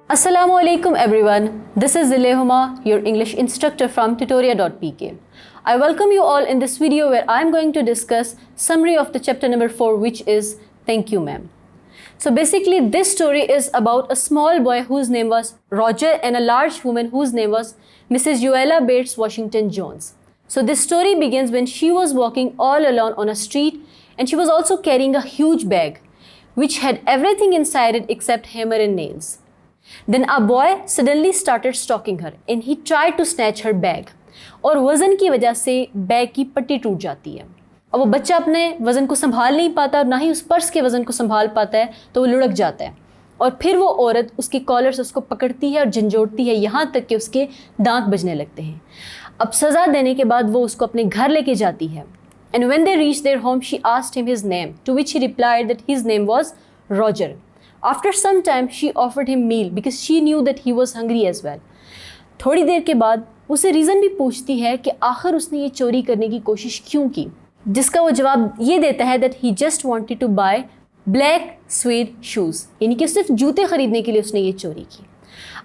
Assalamu alaikum everyone. This is Zilehuma, your English instructor from tutoria.pk. I welcome you all in this video where I am going to discuss summary of the chapter number 4, which is Thank You Ma'am. So basically this story is about a small boy whose name was Roger and a large woman whose name was Mrs. Joella Bates Washington Jones. So this story begins when she was walking all alone on a street, and she was also carrying a huge bag which had everything inside it except hammer and nails. Then a boy suddenly started stalking her and he tried to snatch her bag. اور وزن کی وجہ سے bag کی پٹی ٹوٹ جاتی ہے اور وہ بچہ اپنے وزن کو سنبھال نہیں پاتا اور نہ ہی اس پرس کے وزن کو سنبھال پاتا ہے تو وہ لڑک جاتا ہے اور پھر وہ عورت اس کی کالر سے اس کو پکڑتی ہے اور جھنجھوڑتی ہے یہاں تک کہ اس کے دانت بجنے لگتے ہیں. اب سزا دینے کے بعد وہ اس کو اپنے گھر لے کے جاتی ہے. And when they reached their home, she asked him his name, to which he replied that his name was Roger. After some time, she offered him meal because she knew that he was hungry as well. تھوڑی دیر کے بعد اسے reason بھی پوچھتی ہے کہ آخر اس نے یہ چوری کرنے کی کوشش کیوں کی, جس کا وہ جواب یہ دیتا ہے that he just wanted to buy black suede shoes, یعنی کہ صرف جوتے خریدنے کے لیے اس نے یہ چوری کی.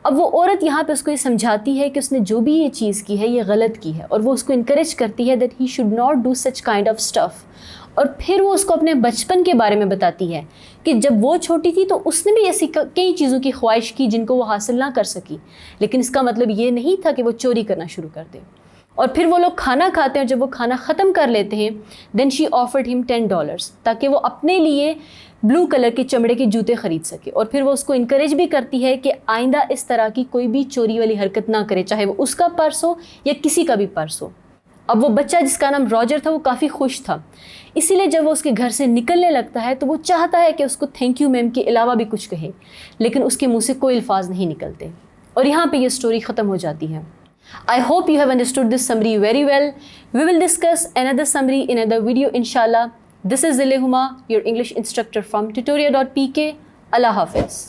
اب وہ عورت یہاں پہ اس کو یہ سمجھاتی ہے کہ اس نے جو بھی یہ چیز کی ہے یہ غلط کی ہے اور وہ اس کو انکریج کرتی ہے that he should not do such kind of stuff. اور پھر وہ اس کو اپنے بچپن کے بارے میں بتاتی ہے کہ جب وہ چھوٹی تھی تو اس نے بھی ایسی کئی چیزوں کی خواہش کی جن کو وہ حاصل نہ کر سکی, لیکن اس کا مطلب یہ نہیں تھا کہ وہ چوری کرنا شروع کر دے. اور پھر وہ لوگ کھانا کھاتے ہیں اور جب وہ کھانا ختم کر لیتے ہیں دین شی آفرڈ ہم $10 تاکہ وہ اپنے لیے بلو کلر کے چمڑے کے جوتے خرید سکے. اور پھر وہ اس کو انکریج بھی کرتی ہے کہ آئندہ اس طرح کی کوئی بھی چوری والی حرکت نہ کرے, چاہے وہ اس کا پرس ہو یا کسی کا بھی پرس ہو. اب وہ بچہ جس کا نام راجر تھا وہ کافی خوش تھا, اسی لیے جب وہ اس کے گھر سے نکلنے لگتا ہے تو وہ چاہتا ہے کہ اس کو تھینک یو میم کے علاوہ بھی کچھ کہے, لیکن اس کے منہ سے کوئی الفاظ نہیں نکلتے. اور یہاں پہ یہ سٹوری ختم ہو جاتی ہے. I hope you have understood this summary very well. We will discuss another summary in another video inshallah. This is Zilehuma, your English instructor from tutoria.pk. Allah Hafiz.